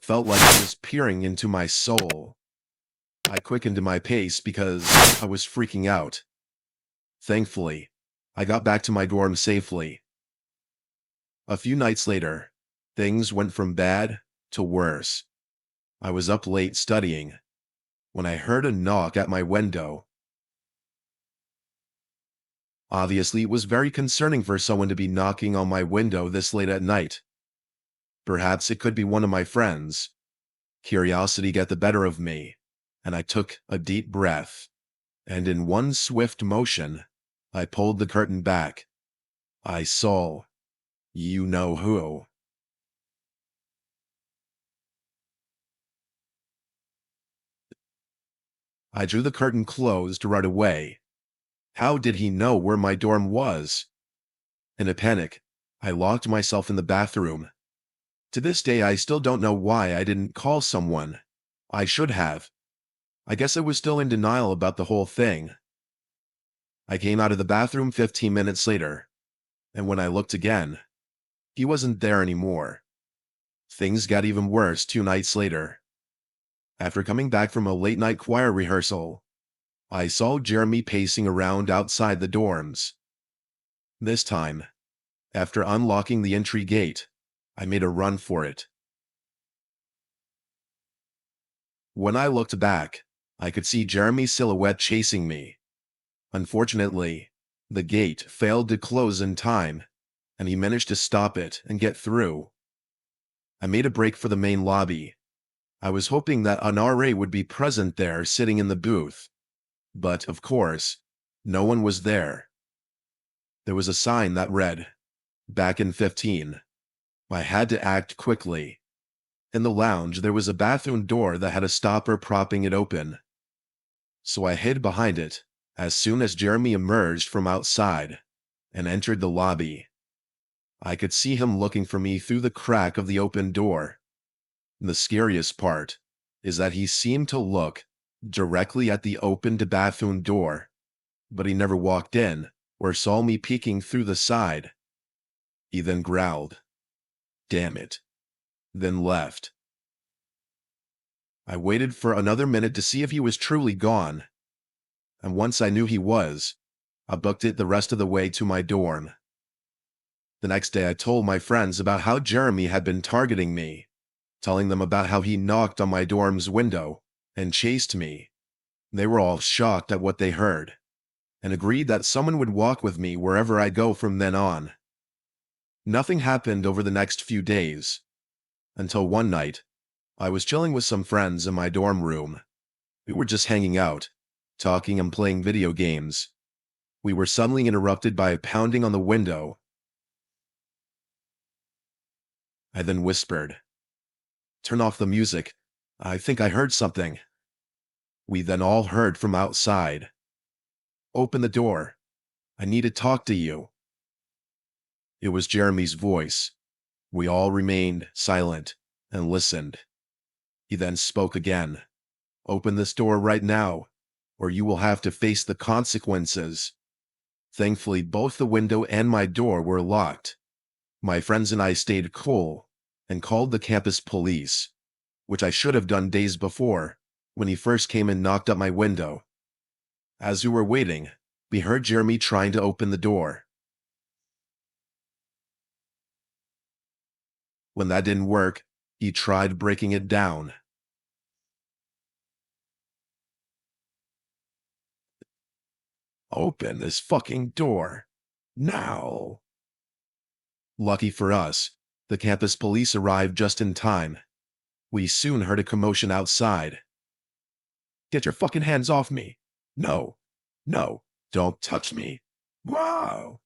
felt like it was peering into my soul. I quickened my pace because I was freaking out. Thankfully, I got back to my dorm safely. A few nights later, things went from bad to worse. I was up late studying when I heard a knock at my window. Obviously, it was very concerning for someone to be knocking on my window this late at night. Perhaps it could be one of my friends. Curiosity got the better of me, and I took a deep breath, and in one swift motion, I pulled the curtain back. I saw you know who. I drew the curtain closed right away. How did he know where my dorm was? In a panic, I locked myself in the bathroom. To this day, I still don't know why I didn't call someone. I should have. I guess I was still in denial about the whole thing. I came out of the bathroom 15 minutes later, and when I looked again, he wasn't there anymore. Things got even worse 2 nights later. After coming back from a late-night choir rehearsal, I saw Jeremy pacing around outside the dorms. This time, after unlocking the entry gate, I made a run for it. When I looked back, I could see Jeremy's silhouette chasing me. Unfortunately, the gate failed to close in time, and he managed to stop it and get through. I made a break for the main lobby. I was hoping that an RA would be present there sitting in the booth. But, of course, no one was there. There was a sign that read, "Back in 15." I had to act quickly. In the lounge, there was a bathroom door that had a stopper propping it open. So I hid behind it as soon as Jeremy emerged from outside and entered the lobby. I could see him looking for me through the crack of the open door. The scariest part is that he seemed to look directly at the opened bathroom door, but he never walked in or saw me peeking through the side. He then growled, "Damn it," then left. I waited for another minute to see if he was truly gone, and once I knew he was, I booked it the rest of the way to my dorm. The next day I told my friends about how Jeremy had been targeting me, telling them about how he knocked on my dorm's window and chased me. They were all shocked at what they heard, and agreed that someone would walk with me wherever I go from then on. Nothing happened over the next few days, until one night, I was chilling with some friends in my dorm room. We were just hanging out, talking and playing video games. We were suddenly interrupted by a pounding on the window. I then whispered, "Turn off the music. I think I heard something." We then all heard from outside, "Open the door. I need to talk to you." It was Jeremy's voice. We all remained silent and listened. He then spoke again. "Open this door right now, or you will have to face the consequences." Thankfully, both the window and my door were locked. My friends and I stayed cool and called the campus police, which I should have done days before when he first came and knocked at my window. As we were waiting, we heard Jeremy trying to open the door. When that didn't work, he tried breaking it down. "Open this fucking door. Now." Lucky for us, the campus police arrived just in time. We soon heard a commotion outside. "Get your fucking hands off me. No, no, don't touch me. Wow."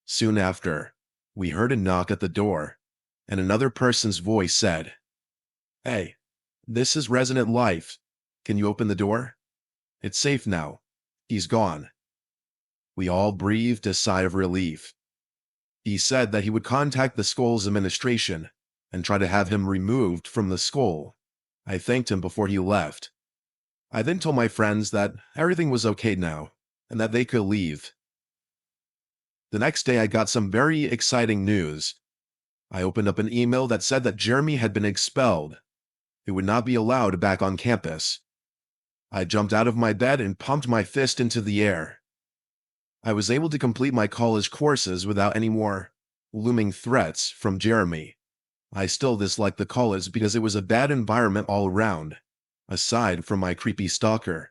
Soon after, we heard a knock at the door, and another person's voice said, "Hey, this is Resident Life. Can you open the door? It's safe now. He's gone." We all breathed a sigh of relief. He said that he would contact the school's administration and try to have him removed from the school. I thanked him before he left. I then told my friends that everything was okay now and that they could leave. The next day I got some very exciting news. I opened up an email that said that Jeremy had been expelled. He would not be allowed back on campus. I jumped out of my bed and pumped my fist into the air. I was able to complete my college courses without any more looming threats from Jeremy. I still disliked the college because it was a bad environment all around, aside from my creepy stalker.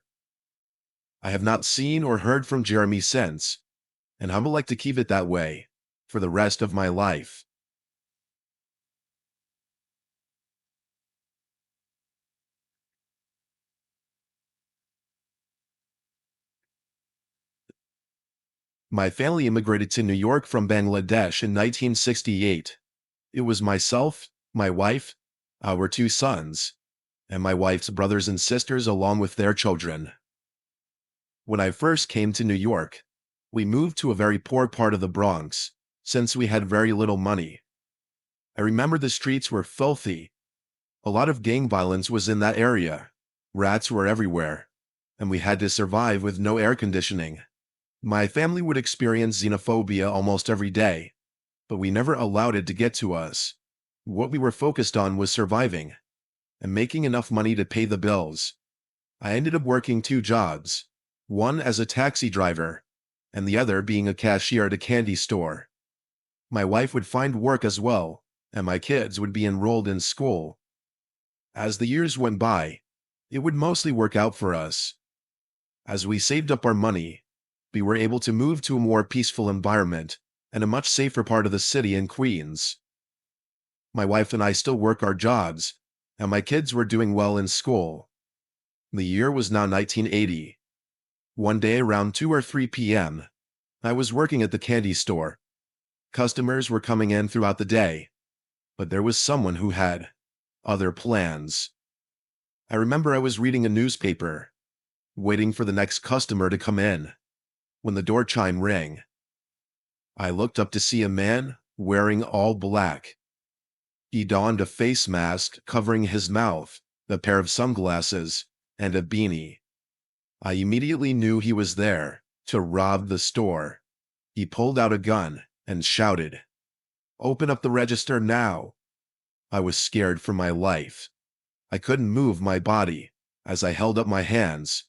I have not seen or heard from Jeremy since, and I would like to keep it that way for the rest of my life. My family immigrated to New York from Bangladesh in 1968. It was myself, my wife, our two sons, and my wife's brothers and sisters along with their children. When I first came to New York, we moved to a very poor part of the Bronx, since we had very little money. I remember the streets were filthy. A lot of gang violence was in that area. Rats were everywhere, and we had to survive with no air conditioning. My family would experience xenophobia almost every day, but we never allowed it to get to us. What we were focused on was surviving and making enough money to pay the bills. I ended up working two jobs, one as a taxi driver and the other being a cashier at a candy store. My wife would find work as well, and my kids would be enrolled in school. As the years went by, it would mostly work out for us. As we saved up our money, we were able to move to a more peaceful environment and a much safer part of the city in Queens. My wife and I still work our jobs, and my kids were doing well in school. The year was now 1980. One day around 2 or 3 p.m., I was working at the candy store. Customers were coming in throughout the day, but there was someone who had other plans. I remember I was reading a newspaper, waiting for the next customer to come in, when the door chime rang. I looked up to see a man wearing all black. He donned a face mask covering his mouth, a pair of sunglasses, and a beanie. I immediately knew he was there to rob the store. He pulled out a gun and shouted, "Open up the register now!" I was scared for my life. I couldn't move my body as I held up my hands.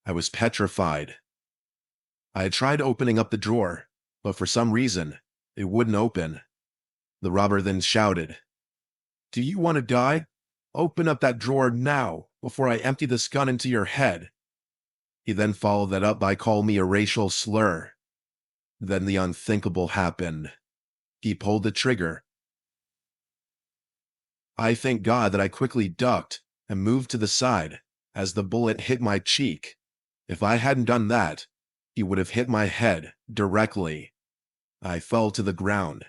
I was petrified. I had tried opening up the drawer, but for some reason, it wouldn't open. The robber then shouted, "Do you want to die? Open up that drawer now before I empty this gun into your head." He then followed that up by calling me a racial slur. Then the unthinkable happened. He pulled the trigger. I thank God that I quickly ducked and moved to the side as the bullet hit my cheek. If I hadn't done that, he would have hit my head directly. I fell to the ground,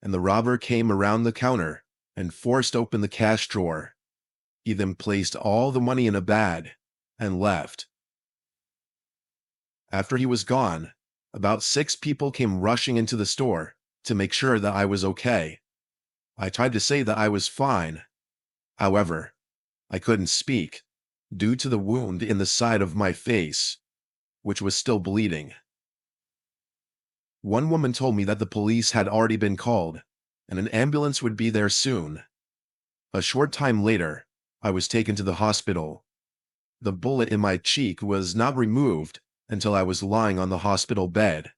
and the robber came around the counter and forced open the cash drawer. He then placed all the money in a bag and left. After he was gone, about 6 people came rushing into the store to make sure that I was okay. I tried to say that I was fine. However, I couldn't speak due to the wound in the side of my face, which was still bleeding. One woman told me that the police had already been called and an ambulance would be there soon. A short time later, I was taken to the hospital. The bullet in my cheek was not removed until I was lying on the hospital bed.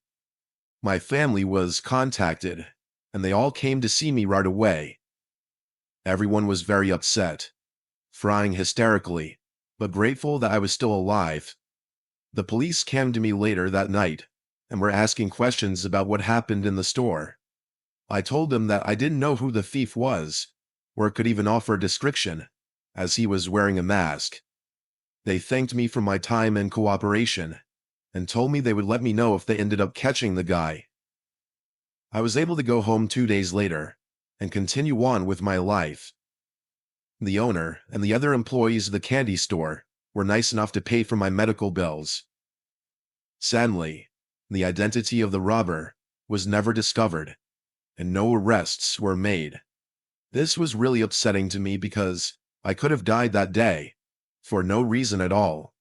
My family was contacted, and they all came to see me right away. Everyone was very upset, crying hysterically, but grateful that I was still alive. The police came to me later that night and were asking questions about what happened in the store. I told them that I didn't know who the thief was, or could even offer a description, as he was wearing a mask. They thanked me for my time and cooperation, and told me they would let me know if they ended up catching the guy. I was able to go home 2 days later and continue on with my life. The owner and the other employees of the candy store were nice enough to pay for my medical bills. Sadly, the identity of the robber was never discovered, and no arrests were made. This was really upsetting to me because I could have died that day, for no reason at all.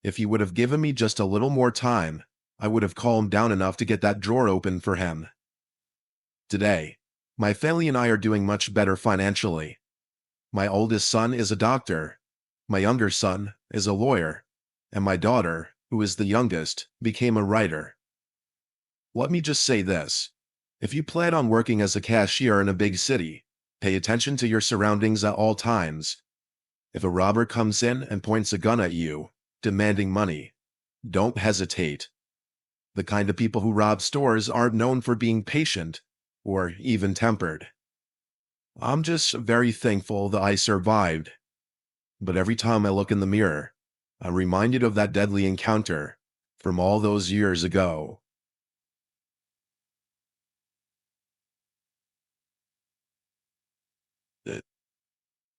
If he would have given me just a little more time, I would have calmed down enough to get that drawer open for him. Today, My family and I are doing much better financially. My oldest son is a doctor. My younger son is a lawyer. And my daughter, who is the youngest, became a writer. Let me just say this. If you plan on working as a cashier in a big city, pay attention to your surroundings at all times. If a robber comes in and points a gun at you, demanding money, don't hesitate. The kind of people who rob stores aren't known for being patient or even-tempered. I'm just very thankful that I survived. But every time I look in the mirror, I'm reminded of that deadly encounter from all those years ago.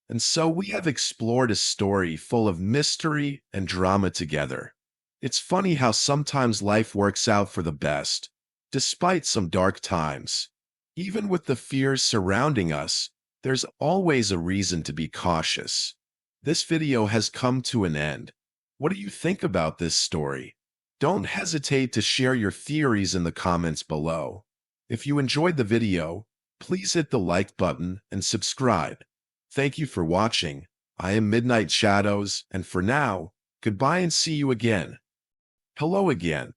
And so we have explored a story full of mystery and drama together. It's funny how sometimes life works out for the best, despite some dark times. Even with the fears surrounding us, there's always a reason to be cautious. This video has come to an end. What do you think about this story? Don't hesitate to share your theories in the comments below. If you enjoyed the video, please hit the like button and subscribe. Thank you for watching. I am Midnight Shadows, and for now, goodbye and see you again. Hello again.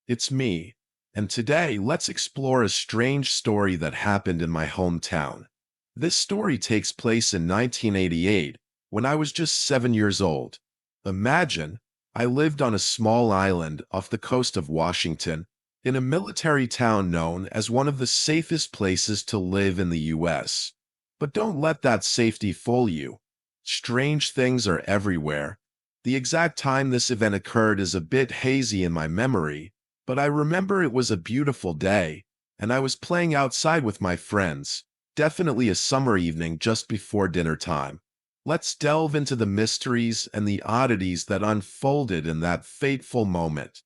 It's me, and today let's explore a strange story that happened in my hometown. This story takes place in 1988, when I was just 7 years old. Imagine, I lived on a small island off the coast of Washington, in a military town known as one of the safest places to live in the US. But don't let that safety fool you. Strange things are everywhere. The exact time this event occurred is a bit hazy in my memory, but I remember it was a beautiful day, and I was playing outside with my friends. Definitely a summer evening just before dinner time. Let's delve into the mysteries and the oddities that unfolded in that fateful moment.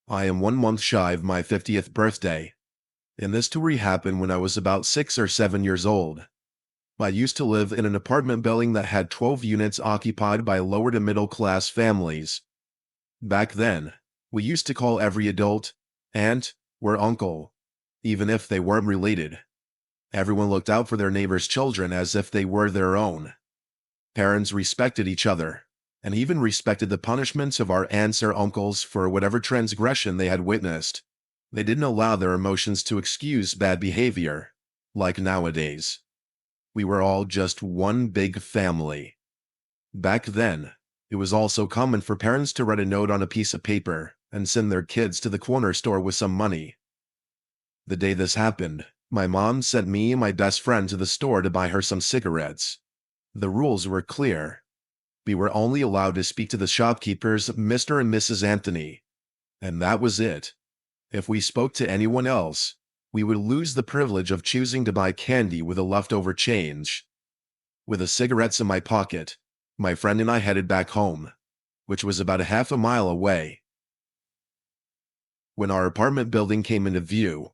I am 1 month shy of my 50th birthday, and this story happened when I was about 6 or 7 years old. I used to live in an apartment building that had 12 units occupied by lower to middle class families. Back then, we used to call every adult aunt or uncle, even if they weren't related. Everyone looked out for their neighbors' children as if they were their own. Parents respected each other, and even respected the punishments of our aunts or uncles for whatever transgression they had witnessed. They didn't allow their emotions to excuse bad behavior, like nowadays. We were all just one big family. Back then, it was also common for parents to write a note on a piece of paper and send their kids to the corner store with some money. The day this happened, my mom sent me and my best friend to the store to buy her some cigarettes. The rules were clear. We were only allowed to speak to the shopkeepers, Mr. and Mrs. Anthony, and that was it. If we spoke to anyone else, we would lose the privilege of choosing to buy candy with the leftover change. With the cigarettes in my pocket, my friend and I headed back home, which was about a half a mile away. When our apartment building came into view,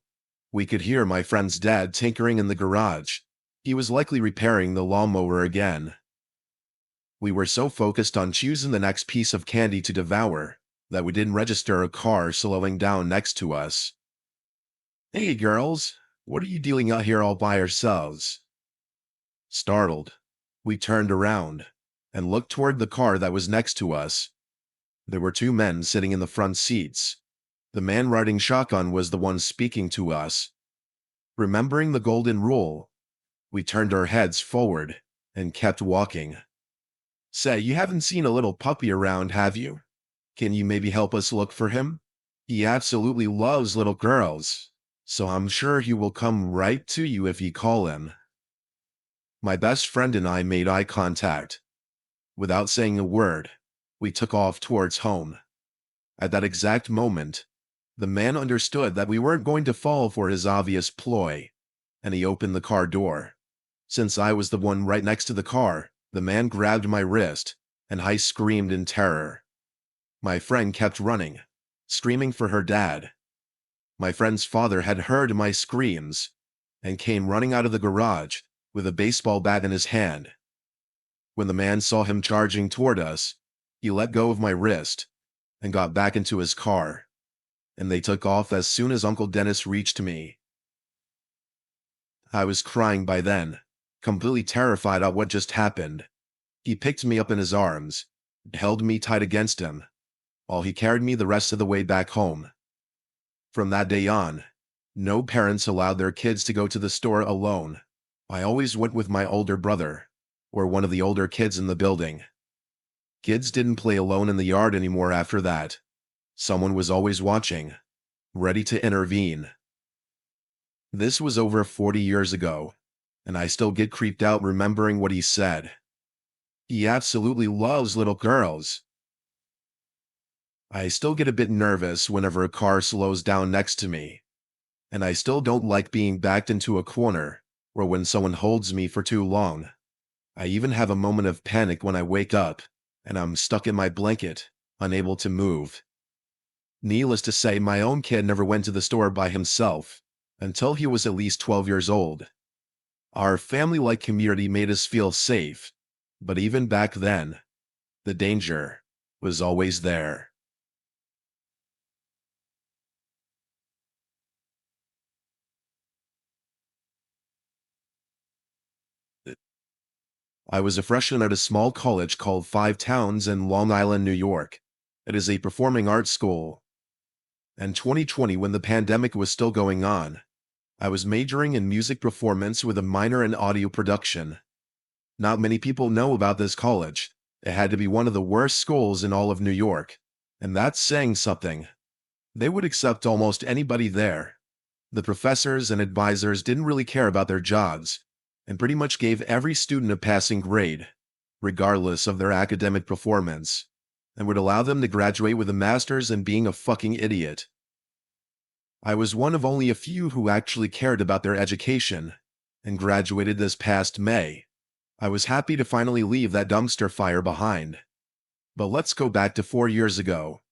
we could hear my friend's dad tinkering in the garage. He was likely repairing the lawnmower again. We were so focused on choosing the next piece of candy to devour that we didn't register a car slowing down next to us. "Hey girls, what are you doing out here all by yourselves?" Startled, we turned around and looked toward the car that was next to us. There were 2 men sitting in the front seats. The man riding shotgun was the one speaking to us. Remembering the golden rule, we turned our heads forward and kept walking. "Say, you haven't seen a little puppy around, have you? Can you maybe help us look for him? He absolutely loves little girls, so I'm sure he will come right to you if you call him." My best friend and I made eye contact. Without saying a word, we took off towards home. At that exact moment, the man understood that we weren't going to fall for his obvious ploy, and he opened the car door. Since I was the one right next to the car, the man grabbed my wrist, and I screamed in terror. My friend kept running, screaming for her dad. My friend's father had heard my screams and came running out of the garage with a baseball bat in his hand. When the man saw him charging toward us, he let go of my wrist and got back into his car, and they took off as soon as Uncle Dennis reached me. I was crying by then, completely terrified of what just happened. He picked me up in his arms, held me tight against him, while he carried me the rest of the way back home. From that day on, no parents allowed their kids to go to the store alone. I always went with my older brother, or one of the older kids in the building. Kids didn't play alone in the yard anymore after that. Someone was always watching, ready to intervene. This was over 40 years ago, and I still get creeped out remembering what he said. He absolutely loves little girls. I still get a bit nervous whenever a car slows down next to me, and I still don't like being backed into a corner or when someone holds me for too long. I even have a moment of panic when I wake up and I'm stuck in my blanket, unable to move. Needless to say, my own kid never went to the store by himself until he was at least 12 years old. Our family-like community made us feel safe, but even back then, the danger was always there. I was a freshman at a small college called Five Towns in Long Island, New York. It is a performing arts school. In 2020, when the pandemic was still going on, I was majoring in music performance with a minor in audio production. Not many people know about this college. It had to be one of the worst schools in all of New York, and that's saying something. They would accept almost anybody there. The professors and advisors didn't really care about their jobs, and pretty much gave every student a passing grade, regardless of their academic performance, and would allow them to graduate with a master's in being a fucking idiot. I was one of only a few who actually cared about their education, and graduated this past May. I was happy to finally leave that dumpster fire behind. But let's go back to 4 years ago.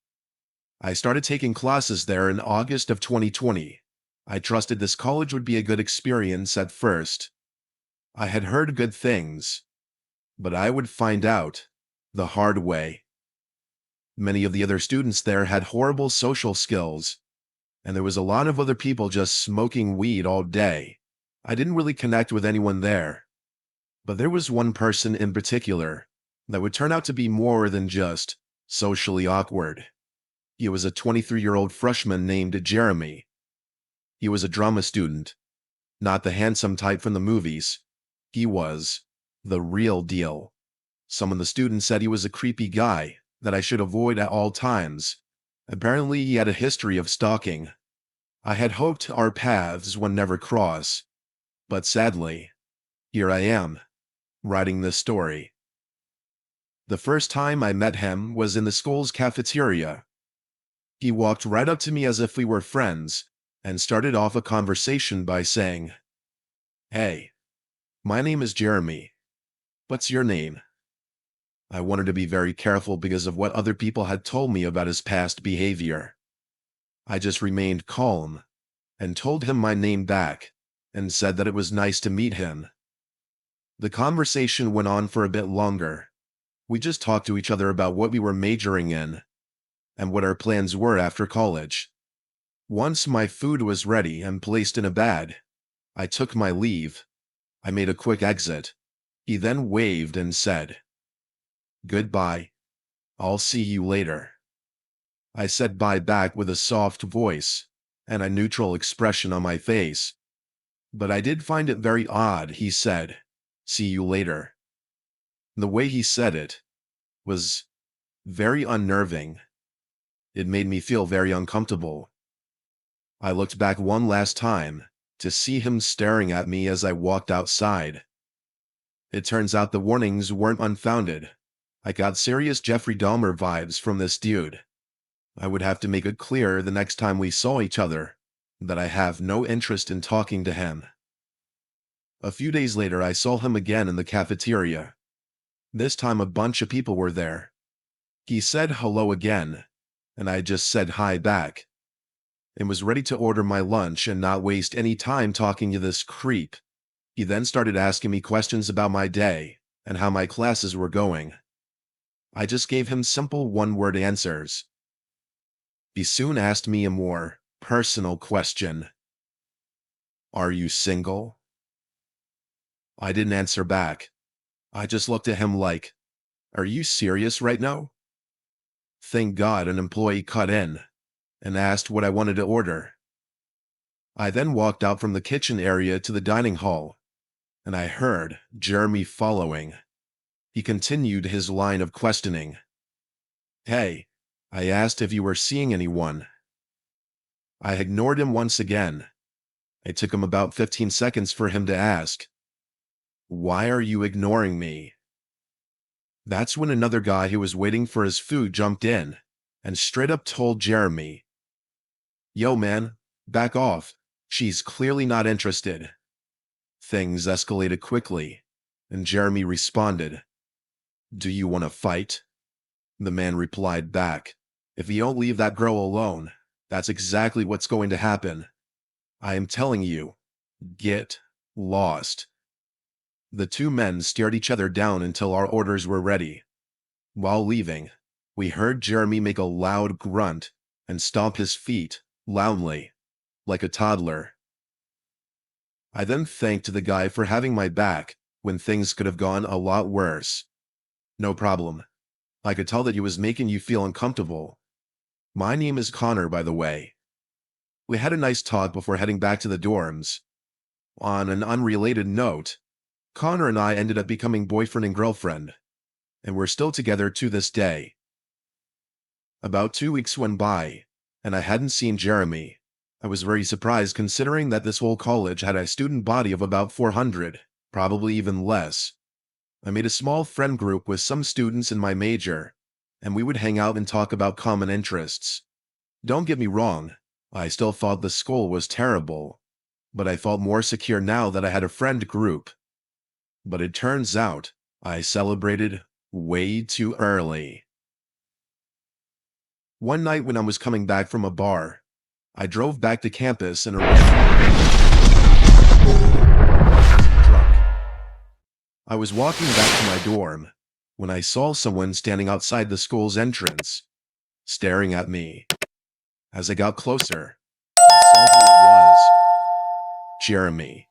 I started taking classes there in August of 2020. I trusted this college would be a good experience at first. I had heard good things, but I would find out the hard way. Many of the other students there had horrible social skills, and there was a lot of other people just smoking weed all day. I didn't really connect with anyone there, but there was one person in particular that would turn out to be more than just socially awkward. He was a 23-year-old freshman named Jeremy. He was a drama student, not the handsome type from the movies. He was the real deal. Some of the students said he was a creepy guy that I should avoid at all times. Apparently, he had a history of stalking. I had hoped our paths would never cross, but sadly, here I am, writing this story. The first time I met him was in the school's cafeteria. He walked right up to me as if we were friends and started off a conversation by saying, "Hey, my name is Jeremy. What's your name?" I wanted to be very careful because of what other people had told me about his past behavior. I just remained calm and told him my name back and said that it was nice to meet him. The conversation went on for a bit longer. We just talked to each other about what we were majoring in and what our plans were after college. Once my food was ready and placed in a bag, I took my leave. I made a quick exit. He then waved and said, "Goodbye. I'll see you later." I said bye back with a soft voice and a neutral expression on my face. But I did find it very odd he said, "See you later." The way he said it was very unnerving. It made me feel very uncomfortable. I looked back one last time to see him staring at me as I walked outside. It turns out the warnings weren't unfounded. I got serious Jeffrey Dahmer vibes from this dude. I would have to make it clear the next time we saw each other that I have no interest in talking to him. A few days later, I saw him again in the cafeteria. This time a bunch of people were there. He said hello again, and I just said hi back, and was ready to order my lunch and not waste any time talking to this creep. He then started asking me questions about my day and how my classes were going. I just gave him simple one-word answers. He soon asked me a more personal question. "Are you single?" I didn't answer back. I just looked at him like, "Are you serious right now?" Thank God an employee cut in and asked what I wanted to order. I then walked out from the kitchen area to the dining hall, and I heard Jeremy following. He continued his line of questioning. "Hey, I asked if you were seeing anyone." I ignored him once again. It took him about 15 seconds for him to ask, "Why are you ignoring me?" That's when another guy who was waiting for his food jumped in and straight up told Jeremy, "Yo, man, back off. She's clearly not interested." Things escalated quickly, and Jeremy responded, "Do you want to fight?" The man replied back, "If you don't leave that girl alone, that's exactly what's going to happen. I am telling you, get lost." The two men stared each other down until our orders were ready. While leaving, we heard Jeremy make a loud grunt and stomp his feet loudly, like a toddler. I then thanked the guy for having my back when things could have gone a lot worse. "No problem. I could tell that he was making you feel uncomfortable. My name is Connor, by the way." We had a nice talk before heading back to the dorms. On an unrelated note, Connor and I ended up becoming boyfriend and girlfriend, and we're still together to this day. About 2 weeks went by, and I hadn't seen Jeremy. I was very surprised considering that this whole college had a student body of about 400, probably even less. I made a small friend group with some students in my major, and we would hang out and talk about common interests. Don't get me wrong, I still thought the school was terrible, but I felt more secure now that I had a friend group. But it turns out I celebrated way too early. One night when I was coming back from a bar, I drove back to campus and drunk. I was walking back to my dorm when I saw someone standing outside the school's entrance, staring at me. As I got closer, I saw who it was. Jeremy.